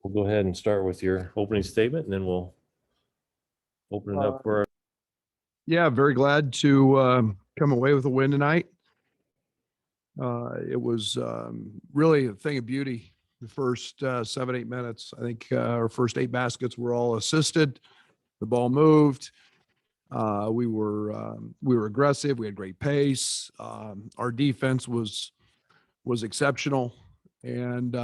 we'll go ahead and start with your opening statement, and then we'll open it up for. Yeah, very glad to come away with a win tonight. It was really a thing of beauty. The first 7-8 minutes, I think our first 8 baskets were all assisted. The ball moved. We were aggressive. We had great pace. Our defense was exceptional, and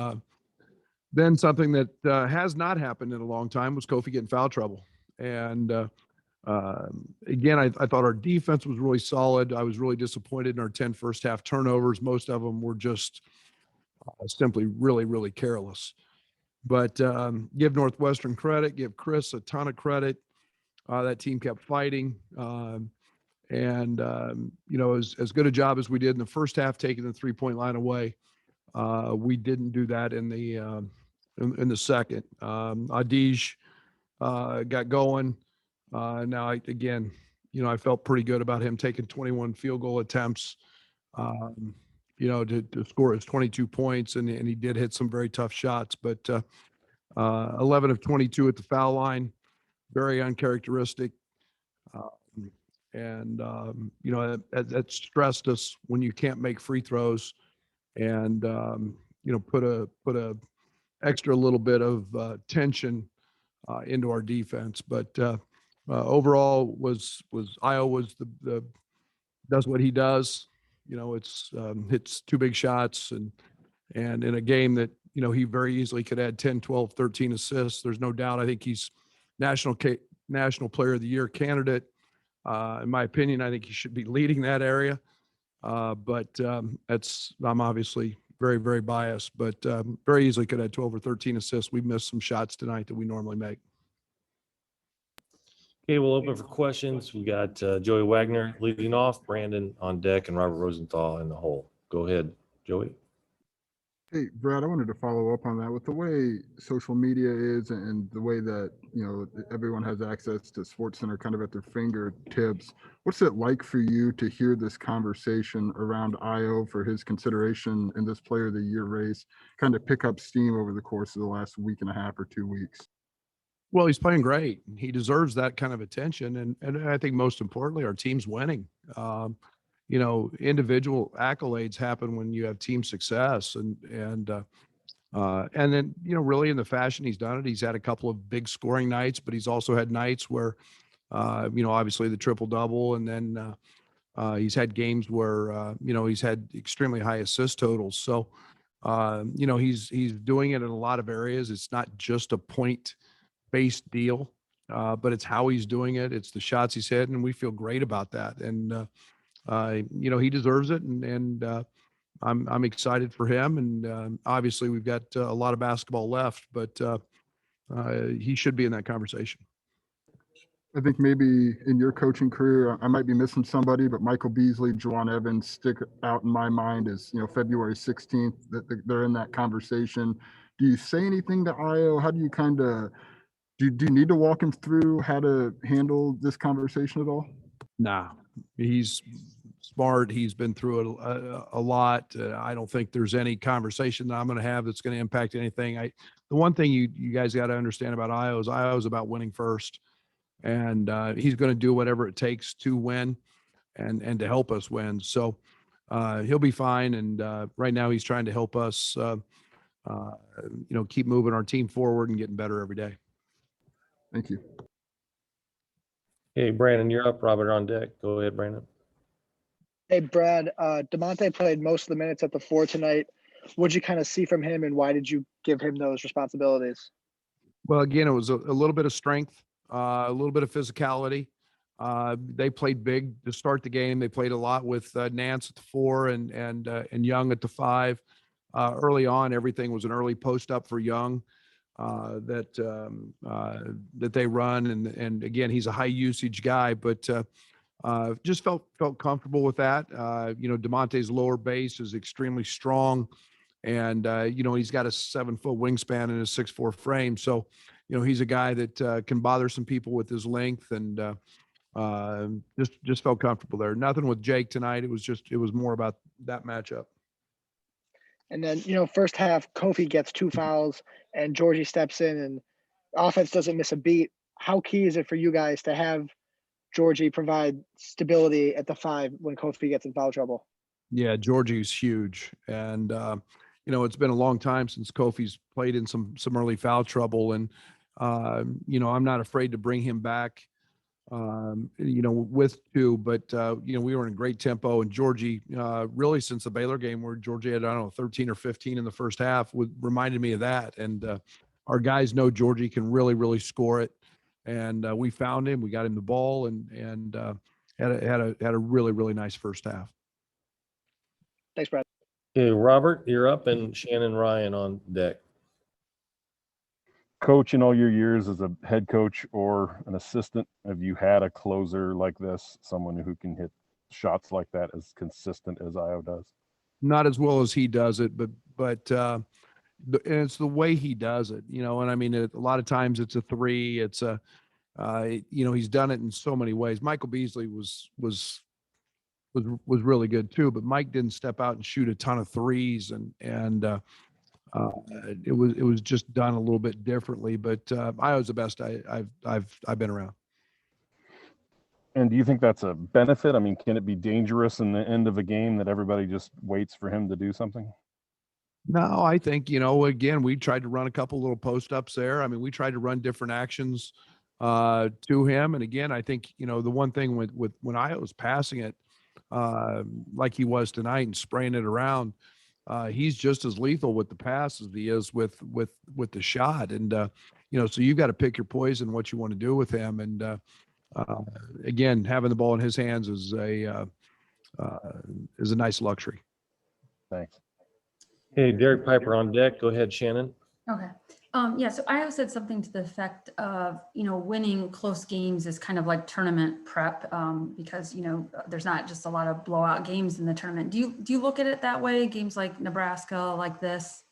then something that has not happened in a long time was Kofi getting foul trouble. And again, I thought our defense was really solid. I was really disappointed in our 10 first half turnovers. Most of them were just simply really, really careless. But give Northwestern credit, give Chris a ton of credit. That team kept fighting. And as good a job as we did in the first half, taking the 3-point line away, we didn't do that in the second. Adij got going. Now, I felt pretty good about him taking 21 field goal attempts, to score his 22 points, and he did hit some very tough shots. But 11 of 22 at the foul line, very uncharacteristic. That stressed us when you can't make free throws, and put a extra little bit of tension into our defense. But overall, was Iowa does what he does. It's hits 2 big shots, and in a game that he very easily could add 10, 12, 13 assists. There's no doubt. I think he's National Player of the Year candidate. In my opinion, I think he should be leading that area. But I'm obviously very, very biased, but very easily could have 12 or 13 assists. We missed some shots tonight that we normally make. Okay, we'll open for questions. We got Joey Wagner leading off, Brandon on deck, and Robert Rosenthal in the hole. Go ahead, Joey. Hey, Brad, I wanted to follow up on that. With the way social media is and the way that, everyone has access to SportsCenter kind of at their fingertips, what's it like for you to hear this conversation around Io for his consideration in this Player of the Year race kind of pick up steam over the course of the last week and a half or 2 weeks? Well, he's playing great. He deserves that kind of attention. And I think most importantly, our team's winning. Individual accolades happen when you have team success, and then, really in the fashion he's done it, he's had a couple of big scoring nights, but he's also had nights where, obviously the triple double, and then he's had games where, he's had extremely high assist totals. So, he's doing it in a lot of areas. It's not just a point-based deal, but it's how he's doing it. It's the shots he's hitting, and we feel great about that. And, he deserves it, and I'm excited for him. And obviously, we've got a lot of basketball left, but he should be in that conversation. I think maybe in your coaching career, I might be missing somebody, but Michael Beasley, Juwan Evans stick out in my mind as, February 16th, that they're in that conversation. Do you say anything to Io? How do you do you need to walk him through how to handle this conversation at all? Nah, he's smart. He's been through it a lot. I don't think there's any conversation that I'm going to have that's going to impact anything. The one thing you guys got to understand about Io is about winning first, and he's going to do whatever it takes to win and to help us win. So he'll be fine. And right now he's trying to help us, keep moving our team forward and getting better every day. Thank you. Hey, Brandon, you're up. Robert on deck. Go ahead, Brandon. Hey, Brad, DeMonte played most of the minutes at the 4 tonight. What'd you kind of see from him, and why did you give him those responsibilities? Well, again, it was a little bit of strength, a little bit of physicality. They played big to start the game. They played a lot with Nance at the 4 and Young at the 5. Early on, everything was an early post up for Young that they run, and again, he's a high usage guy, but just felt comfortable with that. DeMonte's lower base is extremely strong, and he's got a 7-foot wingspan and a 6'4" frame, so he's a guy that can bother some people with his length, and just felt comfortable there. Nothing with Jake tonight. It was more about that matchup. And then, first half, Kofi gets 2 fouls and Georgie steps in and offense doesn't miss a beat. How key is it for you guys to have Georgie provide stability at the 5 when Kofi gets in foul trouble? Yeah, Georgie's huge. And, it's been a long time since Kofi's played in some early foul trouble. And, I'm not afraid to bring him back, with 2, but, we were in great tempo, and Georgie, really since the Baylor game where Georgie had, I don't know, 13 or 15 in the first half, reminded me of that. And, our guys know Georgie can really, really score it. And, we found him, we got him the ball, and had a really, really nice first half. Thanks, Brad. Okay, Robert, you're up, and Shannon Ryan on deck. Coach, in all your years as a head coach or an assistant, have you had a closer like this, someone who can hit shots like that as consistent as Io does? Not as well as he does it, but and it's the way he does it, and I mean, a lot of times it's a 3, it's a, he's done it in so many ways. Michael Beasley was really good too, but Mike didn't step out and shoot a ton of threes, and it was just done a little bit differently. But Io's the best I've been around. And do you think that's a benefit? I mean, can it be dangerous in the end of a game that everybody just waits for him to do something? No, I think, again, we tried to run a couple little post ups there. I mean, we tried to run different actions to him. And again, I think, the one thing with when I was passing it like he was tonight and spraying it around, he's just as lethal with the pass as he is with the shot. And, so you've got to pick your poison, what you want to do with him. And again, having the ball in his hands is a nice luxury. Thanks. Hey, Derek Piper on deck. Go ahead, Shannon. Okay. Yeah, so I said something to the effect of, winning close games is kind of like tournament prep because, there's not just a lot of blowout games in the tournament. Do you look at it that way? Games like Nebraska, like this?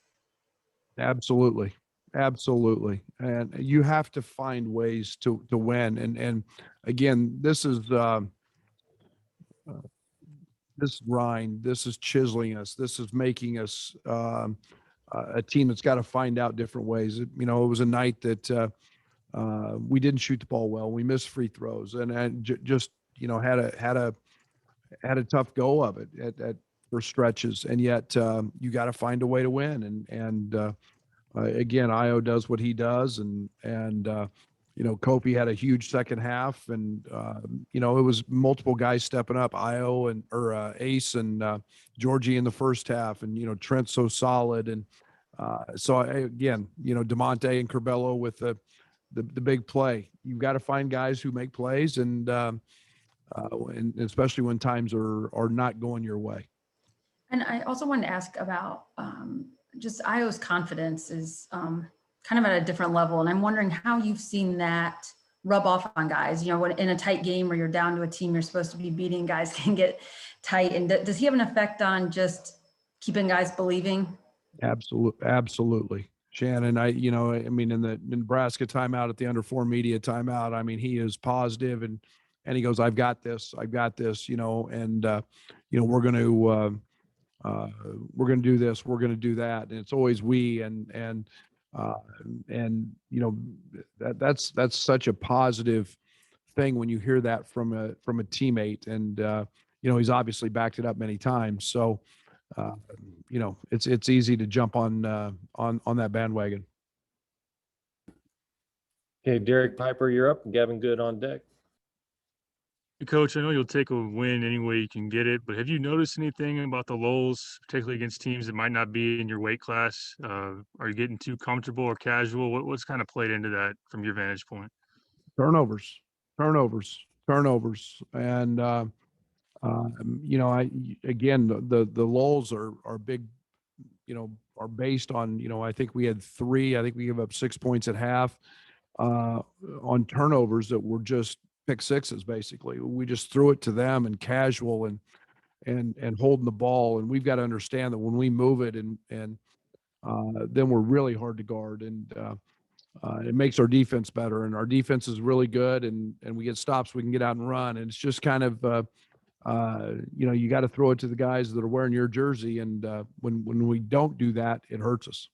Absolutely. And you have to find ways to win. And again, this is grind. This is chiseling us. This is making us a team that's got to find out different ways. It was a night that we didn't shoot the ball well. We missed free throws, and just had a tough go of it at for stretches. And yet you got to find a way to win. And again, Io does what he does, and Kofi had a huge second half, and it was multiple guys stepping up, Io or Ace and Georgie in the first half, and Trent's so solid, and so again, DeMonte and Curbelo with the big play. You've got to find guys who make plays, and especially when times are not going your way. And I also wanted to ask about just Io's confidence is kind of at a different level. And I'm wondering how you've seen that rub off on guys, when in a tight game where you're down to a team you're supposed to be beating, guys can get tight. And does he have an effect on just keeping guys believing? Absolutely. Shannon, I mean, in the Nebraska timeout, at the under 4 media timeout, I mean, he is positive and he goes, I've got this, and we're going to do this, we're going to do that. And it's always we, that's such a positive thing when you hear that from a teammate. And he's obviously backed it up many times. So it's easy to jump on that bandwagon. Okay, Derek Piper, you're up. Gavin Good on deck. Coach, I know you'll take a win any way you can get it, but have you noticed anything about the lulls, particularly against teams that might not be in your weight class? Are you getting too comfortable or casual? What's kind of played into that from your vantage point? Turnovers. And, again, the lulls are big, are based on, I think we had 3, I think we gave up 6 points at half on turnovers that were just pick sixes. Basically, we just threw it to them and casual and holding the ball. And we've got to understand that when we move it and then we're really hard to guard, and it makes our defense better. And our defense is really good, and we get stops, we can get out and run. And it's just kind of You got to throw it to the guys that are wearing your jersey. And when we don't do that, it hurts us.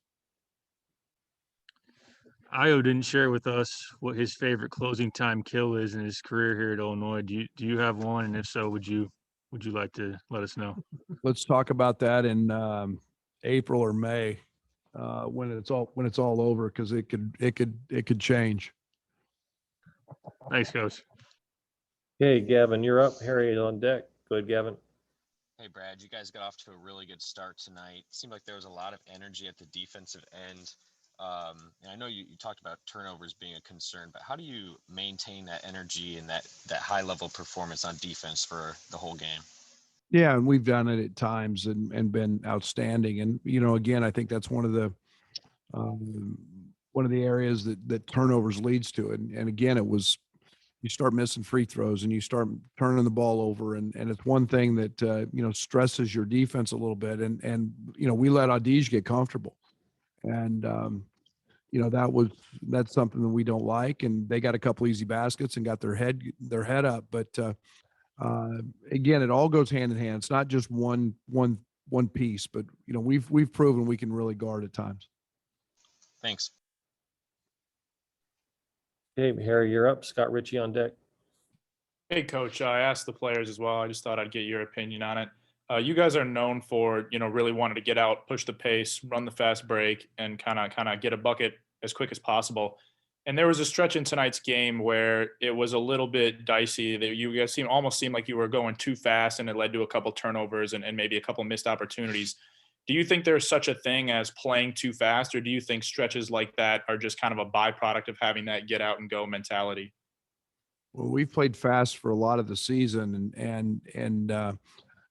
Io didn't share with us what his favorite closing time kill is in his career here at Illinois. Do you have one? And if so, would you like to let us know? Let's talk about that in April or May when it's all over, because it could change. Thanks, Coach. Okay, Gavin, you're up. Harry is on deck. Go ahead, Gavin. Hey, Brad, you guys got off to a really good start tonight. Seemed like there was a lot of energy at the defensive end. And I know you talked about turnovers being a concern, but how do you maintain that energy and that high level performance on defense for the whole game? Yeah, and we've done it at times and been outstanding. And again, I think that's one of the areas that turnovers leads to. And again, it was, you start missing free throws and you start turning the ball over, and it's one thing that stresses your defense a little bit. And we let Adige get comfortable, and that's something that we don't like. And they got a couple easy baskets and got their head up, but again, it all goes hand in hand. It's not just one piece, but we've proven we can really guard at times. Thanks. Okay, Harry, you're up. Scott Ritchie on deck. Hey, Coach. I asked the players as well. I just thought I'd get your opinion on it. You guys are known for, really wanting to get out, push the pace, run the fast break, and kind of get a bucket as quick as possible. And there was a stretch in tonight's game where it was a little bit dicey. That you guys almost seemed like you were going too fast, and it led to a couple turnovers and maybe a couple missed opportunities. Do you think there's such a thing as playing too fast, or do you think stretches like that are just kind of a byproduct of having that get out and go mentality? Well, we've played fast for a lot of the season, and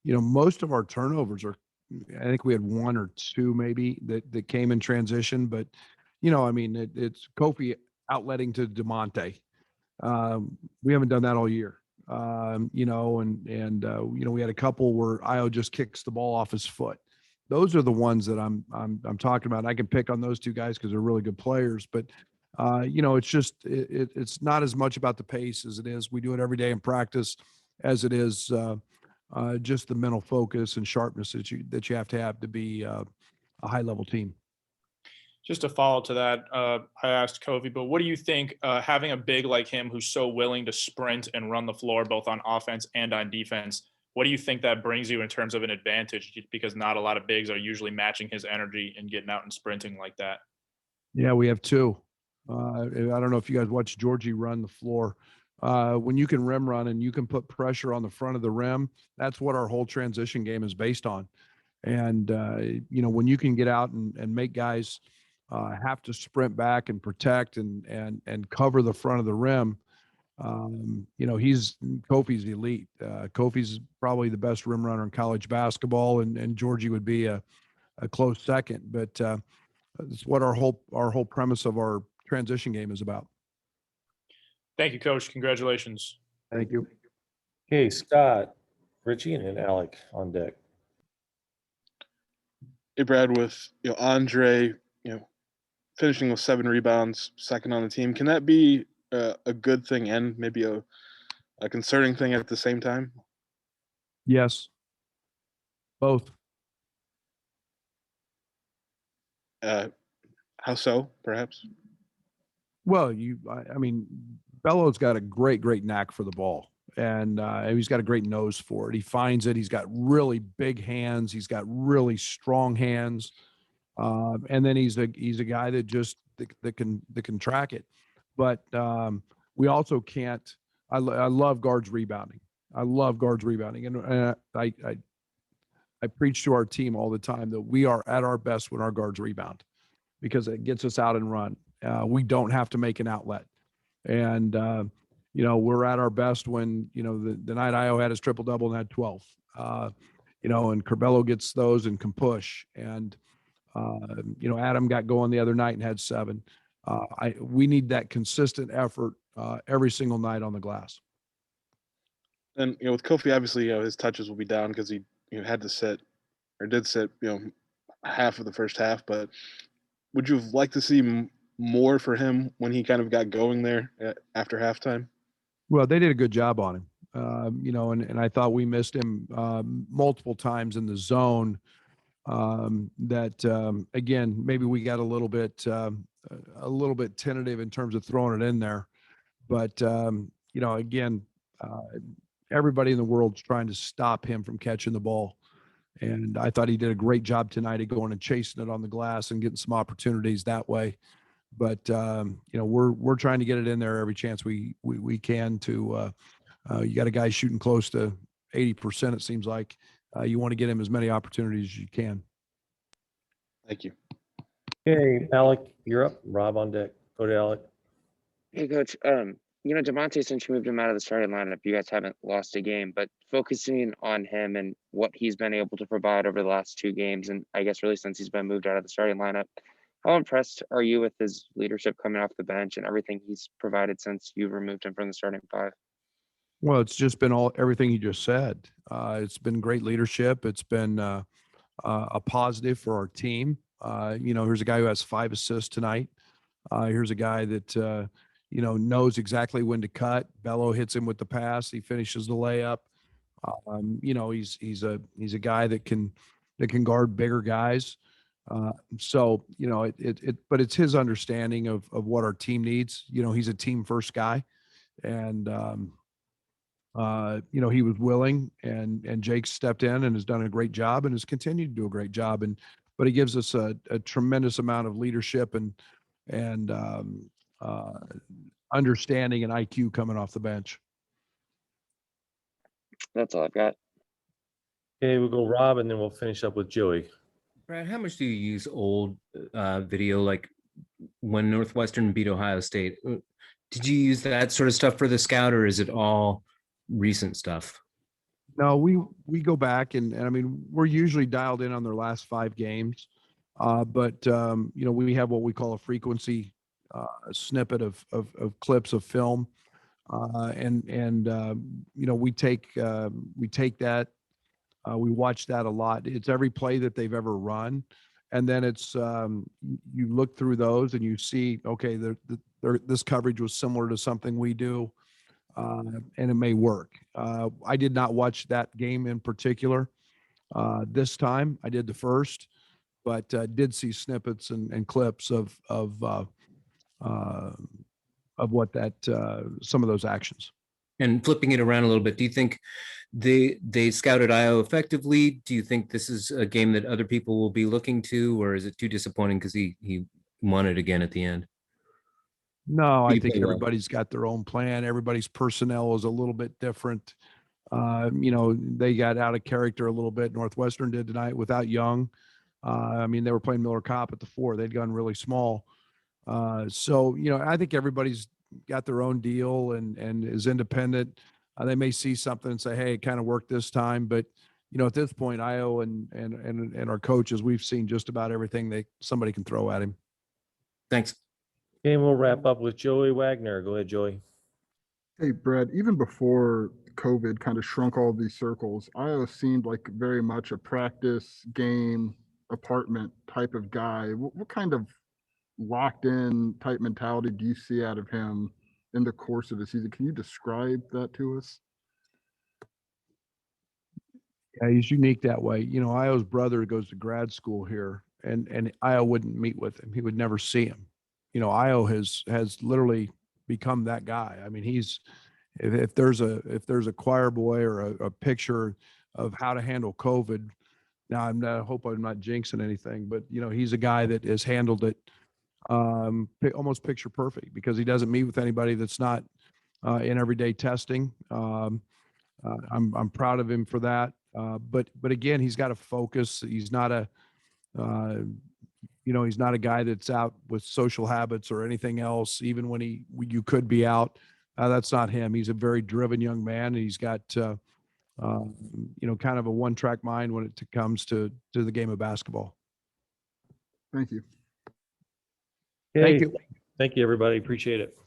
most of our turnovers are, I think we had one or two maybe that came in transition, but it's Kofi outletting to DeMonte. We haven't done that all year. We had a couple where Io just kicks the ball off his foot. Those are the ones that I'm talking about. I can pick on those two guys because they're really good players, but it's just it's not as much about the pace as it is. We do it every day in practice, as it is just the mental focus and sharpness that you have to be a high level team. Just to follow to that, I asked Kofi, but what do you think having a big like him who's so willing to sprint and run the floor both on offense and on defense, what do you think that brings you in terms of an advantage? Because not a lot of bigs are usually matching his energy and getting out and sprinting like that. Yeah, we have two. I don't know if you guys watch Georgie run the floor. When you can rim run and you can put pressure on the front of the rim, that's what our whole transition game is based on. And, when you can get out and make guys have to sprint back and protect and cover the front of the rim, Kofi's elite. Kofi's probably the best rim runner in college basketball, and Georgie would be a close second. But it's what our whole premise of our transition game is about. Thank you, Coach. Congratulations. Thank you. Okay, Scott Ritchie and then Alec on deck. Hey, Brad, with Andre, finishing with 7 rebounds, second on the team, can that be a good thing and maybe a concerning thing at the same time? Yes. Both. How so, perhaps? Well, Bello's got a great knack for the ball, and he's got a great nose for it. He finds it. He's got really big hands. He's got really strong hands, and then he's a guy that can track it. But we also can't. I love guards rebounding. I love guards rebounding, and I preach to our team all the time that we are at our best when our guards rebound, because it gets us out and run. We don't have to make an outlet. And, we're at our best when, the night Io had his triple double and had 12, and Curbelo gets those and can push. And, Adam got going the other night and had 7. We need that consistent effort every single night on the glass. And, with Kofi, obviously, his touches will be down because he had to sit or did sit, half of the first half. But would you have liked to see more for him when he kind of got going there after halftime? Well, they did a good job on him. and I thought we missed him multiple times in the zone. Again, maybe we got a little bit tentative in terms of throwing it in there. But, again, everybody in the world's trying to stop him from catching the ball. And I thought he did a great job tonight of going and chasing it on the glass and getting some opportunities that way. But, we're trying to get it in there every chance we can to, you got a guy shooting close to 80%, it seems like. You want to get him as many opportunities as you can. Thank you. Okay, Alec, you're up. Rob on deck. Go to Alec. Hey, Coach. Devontae, since you moved him out of the starting lineup, you guys haven't lost a game, but focusing on him and what he's been able to provide over the last 2 games, and I guess really since he's been moved out of the starting lineup, how impressed are you with his leadership coming off the bench and everything he's provided since you removed him from the starting 5? Well, it's just been everything you just said. It's been great leadership. It's been a positive for our team. Here's a guy who has 5 assists tonight. Here's a guy that knows exactly when to cut. Bello hits him with the pass. He finishes the layup. He's a guy that can guard bigger guys. But it's his understanding of what our team needs. He's a team first guy, and he was willing, and Jake stepped in and has done a great job and has continued to do a great job. But he gives us a tremendous amount of leadership and understanding and IQ coming off the bench. That's all I've got. Okay, we'll go Rob, and then we'll finish up with Joey. Brad, how much do you use old video, like when Northwestern beat Ohio State? Did you use that sort of stuff for the scout, or is it all recent stuff? No, we go back and I mean, we're usually dialed in on their last 5 games. But we have what we call a frequency snippet of clips of film. We take that, we watch that a lot. It's every play that they've ever run. And then it's, you look through those and you see, okay, this coverage was similar to something we do. And it may work. I did not watch that game in particular. This time I did the first, but did see snippets and clips of what some of those actions. And flipping it around a little bit, do you think they scouted Io effectively? Do you think this is a game that other people will be looking to, or is it too disappointing because he won it again at the end? No, I think everybody's got their own plan. Everybody's personnel is a little bit different. They got out of character a little bit. Northwestern did tonight without Young. They were playing Miller Kopp at the 4. They'd gone really small. I think everybody's got their own deal and is independent. They may see something and say, hey, it kind of worked this time. But, at this point, Io and our coaches, we've seen just about everything somebody can throw at him. Thanks. Okay, we'll wrap up with Joey Wagner. Go ahead, Joey. Hey, Brad, even before COVID kind of shrunk all these circles, Io seemed like very much a practice, game, apartment type of guy. What kind of locked in type mentality do you see out of him in the course of the season? Can you describe that to us? Yeah, he's unique that way. Io's brother goes to grad school here, and Io wouldn't meet with him. He would never see him. Io has literally become that guy. I mean, if there's a choir boy or a picture of how to handle COVID. Now, I hope I'm not jinxing anything, but he's a guy that has handled it almost picture perfect because he doesn't meet with anybody that's not in everyday testing. I'm proud of him for that. But again, he's got to focus. He's not a he's not a guy that's out with social habits or anything else. Even when you could be out, that's not him. He's a very driven young man, and he's got kind of a one-track mind when it comes to the game of basketball. Thank you. Okay. Thank you. Thank you, everybody. Appreciate it.